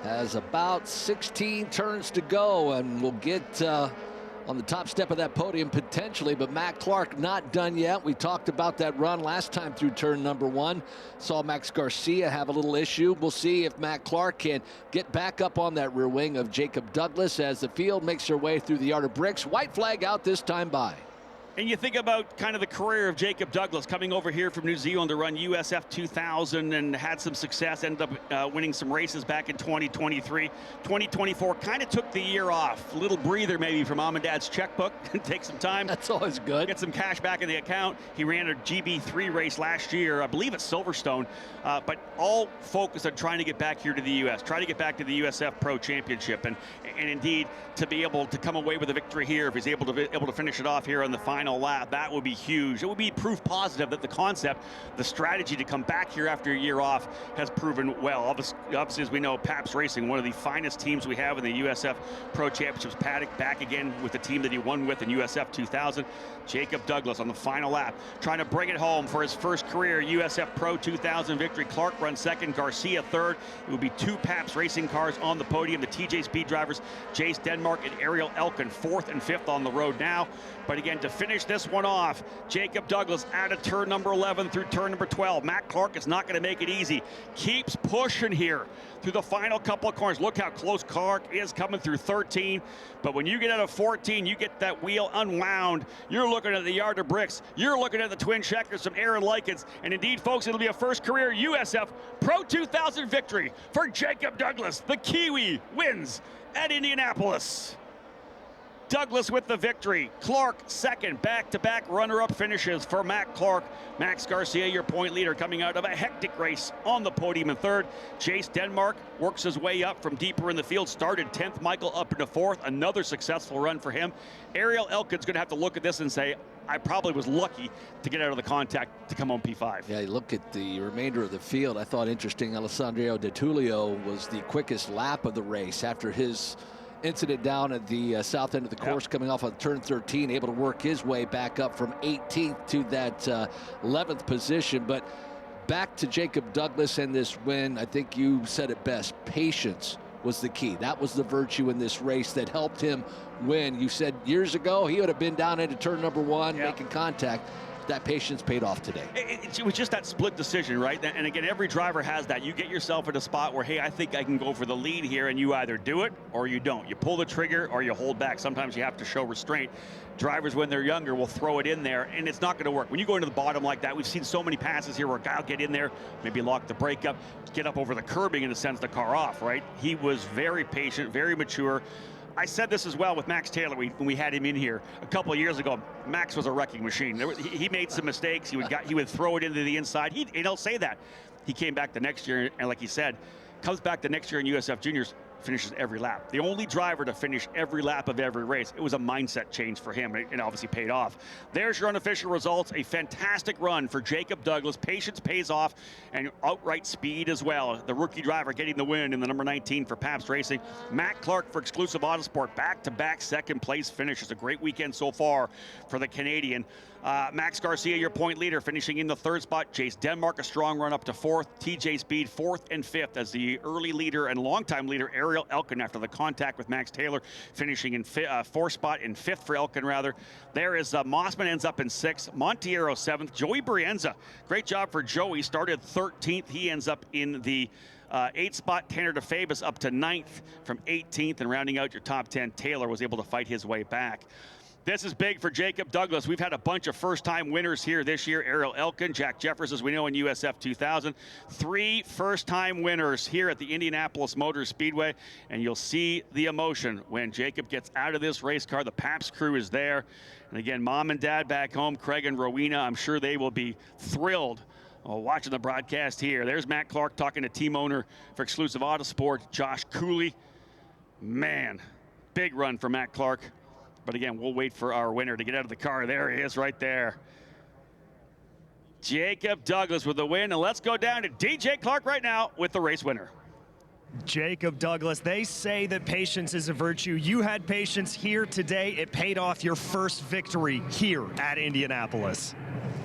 has about 16 turns to go, and we'll get on the top step of that podium potentially, but Mac Clark not done yet. We talked about that run last time through turn number 1. Saw Max Garcia have a little issue. We'll see if Mac Clark can get back up on that rear wing of Jacob Douglas as the field makes their way through the yard of bricks. White flag out this time by. And you think about kind of the career of Jacob Douglas coming over here from New Zealand to run USF 2000 and had some success, ended up winning some races back in 2023. 2024 kind of took the year off. A little breather maybe from mom and dad's checkbook. Take some time. That's always good. Get some cash back in the account. He ran a GB3 race last year, I believe at Silverstone, but all focused on trying to get back here to the U.S., try to get back to the USF Pro Championship, and indeed to be able to come away with a victory here, if he's able to finish it off here on the final lap, that would be huge. It would be proof positive that the concept, the strategy to come back here after a year off has proven well. Obviously, as we know, Pabst Racing, one of the finest teams we have in the USF Pro Championships. Paddock back again with the team that he won with in USF 2000. Jacob Douglas on the final lap, trying to bring it home for his first career USF Pro 2000 victory. Clark runs 2nd, Garcia 3rd. It would be 2 Pabst Racing cars on the podium. The TJ Speed drivers, Jace Denmark and Ariel Elkin, 4th and 5th on the road now. But again, to finish this one off, Jacob Douglas out of turn number 11 through turn number 12. Mac Clark is not going to make it easy. Keeps pushing here through the final couple of corners. Look how close Clark is coming through 13. But when you get out of 14, you get that wheel unwound. You're looking at the yard of bricks. You're looking at the twin checkers from Aaron Likens. And indeed, folks, it'll be a first career USF Pro 2000 victory for Jacob Douglas. The Kiwi wins at Indianapolis. Douglas with the victory. Clark 2nd, back-to-back runner-up finishes for Mac Clark. Max Garcia, your point leader, coming out of a hectic race on the podium in 3rd. Jace Denmark works his way up from deeper in the field. Started 10th, Michael up into 4th. Another successful run for him. Ariel Elkin's going to have to look at this and say, I probably was lucky to get out of the contact to come home P5. Yeah, you look at the remainder of the field. I thought interesting, Alessandro De Tullio was the quickest lap of the race after his incident down at the south end of the course, coming off on turn 13, able to work his way back up from 18th to that 11th position. But back to Jacob Douglas and this win, I think you said it best. Patience was the key. That was the virtue in this race that helped him win. You said years ago he would have been down into turn number 1, making contact. That patience paid off today. It was just that split decision, right? And again, every driver has that. You get yourself in a spot where, hey, I think I can go for the lead here, and you either do it or you don't. You pull the trigger or you hold back. Sometimes you have to show restraint. Drivers, when they're younger, will throw it in there, and it's not going to work. When you go into the bottom like that, we've seen so many passes here where a guy will get in there, maybe lock the brake up, get up over the curbing, and it sends the car off, right? He was very patient, very mature. I said this as well with Max Taylor when we had him in here a couple of years ago. Max was a wrecking machine. He made some mistakes. He would throw it into the inside. He'll say that. He came back the next year, and like he said, comes back the next year in USF Juniors, finishes every lap. The only driver to finish every lap of every race. It was a mindset change for him, and it obviously paid off. There's your unofficial results. A fantastic run for Jacob Douglas. Patience pays off, and outright speed as well. The rookie driver getting the win in the number 19 for Pabst Racing. Matt Clark for Exclusive Autosport, back-to-back second place finishes. A great weekend so far for the Canadian. Max Garcia, your point leader, finishing in the 3rd spot. Jace Denmark, a strong run up to 4th. TJ Speed, 4th and 5th as the early leader and longtime leader, Ariel Elkin, after the contact with Max Taylor, finishing in 4th spot, in 5th for Elkin, rather. There is Mossman ends up in 6th. Montiero 7th. Joey Brienza, great job for Joey, started 13th. He ends up in the 8th spot. Tanner DeFabus up to 9th from 18th, and rounding out your top 10, Taylor was able to fight his way back. This is big for Jacob Douglas. We've had a bunch of first-time winners here this year. Ariel Elkin, Jack Jeffers, as we know, in USF 2000. 3 first-time winners here at the Indianapolis Motor Speedway. And you'll see the emotion when Jacob gets out of this race car. The Pabst crew is there. And again, Mom and Dad back home, Craig and Rowena, I'm sure they will be thrilled watching the broadcast here. There's Matt Clark talking to team owner for Exclusive Autosport, Josh Cooley. Man, big run for Matt Clark. But again, we'll wait for our winner to get out of the car. There he is right there. Jacob Douglas with the win. And let's go down to DJ Clark right now with the race winner. Jacob Douglas, they say that patience is a virtue. You had patience here today. It paid off, your first victory here at Indianapolis.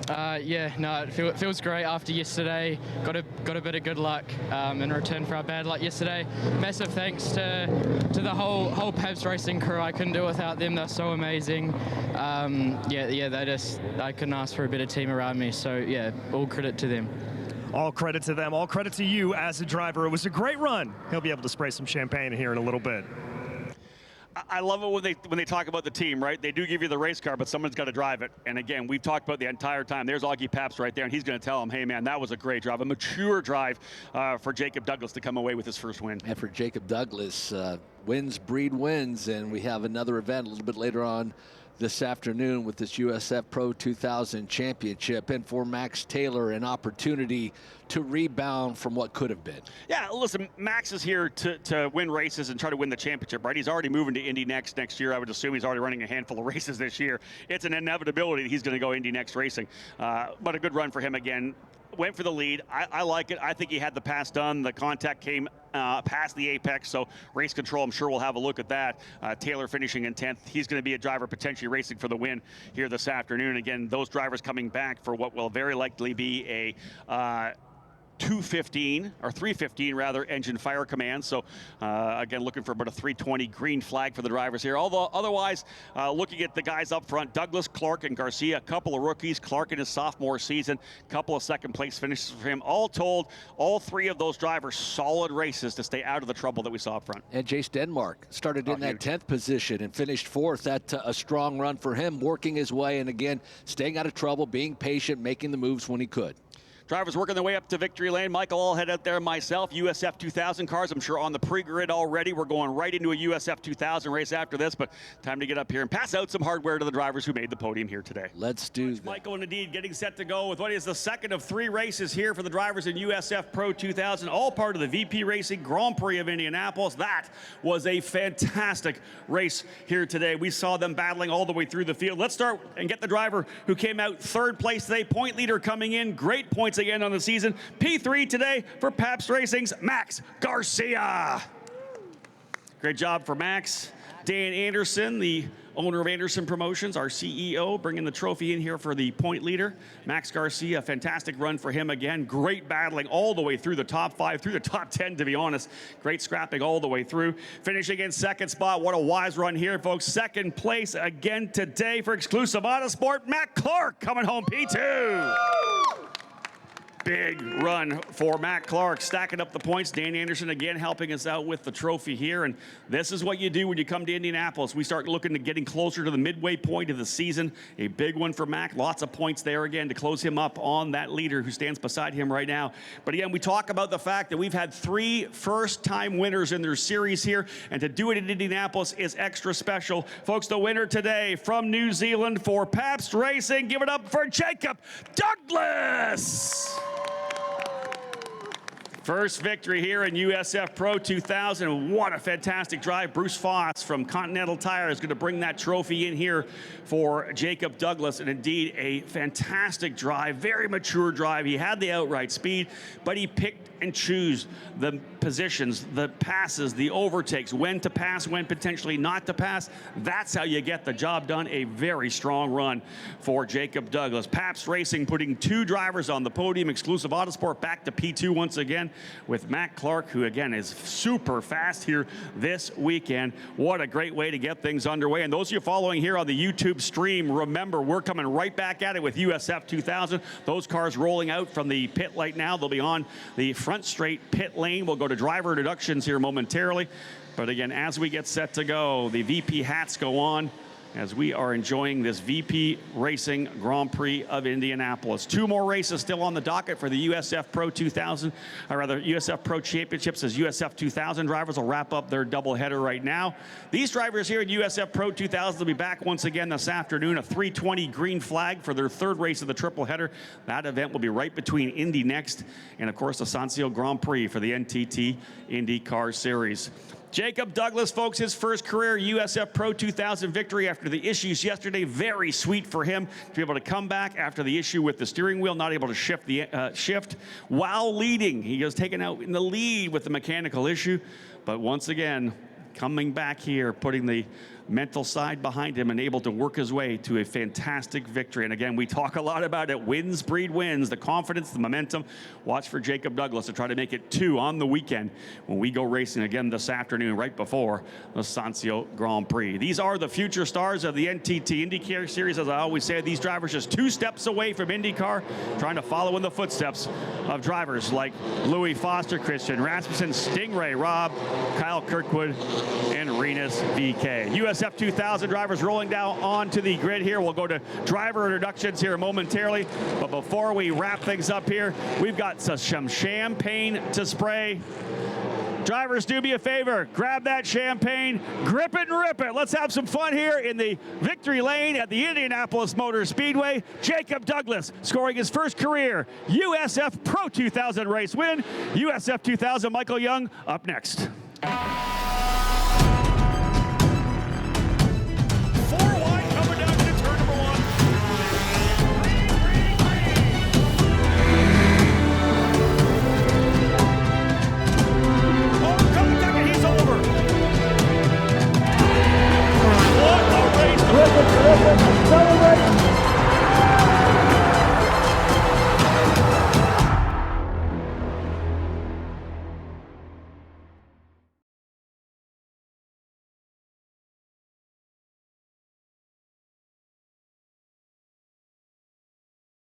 Yeah, no, it feels great after yesterday. Got a bit of good luck in return for our bad luck yesterday. Massive thanks to the whole Pabst Racing crew. I couldn't do it without them. They're so amazing. I couldn't ask for a better team around me. So yeah, all credit to them. All credit to them. All credit to you as a driver. It was a great run. He'll be able to spray some champagne here in a little bit. I love it when they talk about the team, right? They do give you the race car, but someone's got to drive it. And again, we've talked about the entire time. There's Augie Pabst right there, and he's going to tell him, hey, man, that was a great drive, a mature drive for Jacob Douglas to come away with his first win. And for Jacob Douglas, wins breed wins, and we have another event a little bit later on this afternoon with this USF Pro 2000 Championship, and for Max Taylor, an opportunity to rebound from what could have been. Yeah, listen, Max is here to win races and try to win the championship, right? He's already moving to Indy next year. I would assume he's already running a handful of races this year. It's an inevitability that he's going to go Indy next racing. But a good run for him again. Went for the lead. I like it. I think he had the pass done. The contact came past the apex, so race control, I'm sure we'll have a look at that. Taylor finishing in 10th. He's going to be a driver potentially racing for the win here this afternoon. Again, those drivers coming back for what will very likely be a 215 or 315 rather engine fire command. So again, looking for about a 320 green flag for the drivers here. Although otherwise, looking at the guys up front, Douglas, Clark, and Garcia, a couple of rookies. Clark in his sophomore season, couple of second place finishes for him. All told, all 3 of those drivers solid races to stay out of the trouble that we saw up front. And Jace Denmark started in that 10th position and finished 4th. That's a strong run for him, working his way, and again, staying out of trouble, being patient, making the moves when he could. Drivers working their way up to victory lane. Michael, I'll head out there myself. USF 2000 cars, I'm sure, on the pre-grid already. We're going right into a USF 2000 race after this, but time to get up here and pass out some hardware to the drivers who made the podium here today. Let's do that. Michael and Indeed getting set to go with what is the second of 3 races here for the drivers in USF Pro 2000, all part of the VP Racing Grand Prix of Indianapolis. That was a fantastic race here today. We saw them battling all the way through the field. Let's start and get the driver who came out 3rd place today. Point leader coming in. Great points again on the season. P3 today for Pabst Racing's Max Garcia. Great job for Max. Dan Anderson, the owner of Anderson Promotions, our CEO, bringing the trophy in here for the point leader. Max Garcia, fantastic run for him again. Great battling all the way through the top 5, through the top 10, to be honest. Great scrapping all the way through. Finishing in 2nd spot. What a wise run here, folks. 2nd place again today for Exclusive Autosport. Matt Clark coming home P2. Big run for Matt Clark, stacking up the points. Dan Anderson again helping us out with the trophy here. And this is what you do when you come to Indianapolis. We start looking to getting closer to the midway point of the season. A big one for Mac. Lots of points there again to close him up on that leader who stands beside him right now. But again, we talk about the fact that we've had 3 first-time winners in their series here. And to do it in Indianapolis is extra special. Folks, the winner today from New Zealand for Pabst Racing. Give it up for Jacob Douglas. First victory here in USF Pro 2000. What a fantastic drive. Bruce Foss from Continental Tire is going to bring that trophy in here for Jacob Douglas. And indeed, a fantastic drive, very mature drive. He had the outright speed, but he picked and chose the positions, the passes, the overtakes, when to pass, when potentially not to pass. That's how you get the job done. A very strong run for Jacob Douglas. Pabst Racing putting 2 drivers on the podium. Exclusive Autosport back to P2 once again with Matt Clark, who again is super fast here this weekend. What a great way to get things underway. And those of you following here on the YouTube stream, remember, we're coming right back at it with USF 2000. Those cars rolling out from the pit right now. They'll be on the front straight pit lane. We'll go to driver introductions here momentarily. But again, as we get set to go, the VP hats go on as we are enjoying this VP Racing Grand Prix of Indianapolis. 2 more races still on the docket for the USF Pro 2000, or rather USF Pro Championships, as USF 2000 drivers will wrap up their doubleheader right now. These drivers here at USF Pro 2000 will be back once again this afternoon, a 3:20 green flag for their 3rd race of the triple header. That event will be right between Indy next and, of course, the Sancio Grand Prix for the NTT IndyCar Series. Jacob Douglas, folks, his first career USF Pro 2000 victory after the issues yesterday. Very sweet for him to be able to come back after the issue with the steering wheel, not able to shift the shift while leading. He was taken out in the lead with the mechanical issue, but once again, coming back here, putting the mental side behind him and able to work his way to a fantastic victory. And again, we talk a lot about it. Wins breed wins. The confidence, the momentum. Watch for Jacob Douglas to try to make it 2 on the weekend when we go racing again this afternoon right before the Sancio Grand Prix. These are the future stars of the NTT IndyCar Series. As I always say, these drivers just 2 steps away from IndyCar, trying to follow in the footsteps of drivers like Louis Foster, Christian Rasmussen, Stingray Robb, Kyle Kirkwood, and Renus VK. USF 2000 drivers rolling down onto the grid here. We'll go to driver introductions here momentarily. But before we wrap things up here, we've got some champagne to spray. Drivers, do me a favor. Grab that champagne, grip it and rip it. Let's have some fun here in the victory lane at the Indianapolis Motor Speedway. Jacob Douglas scoring his first career USF Pro 2000 race win. USF 2000, Michael Young, up next.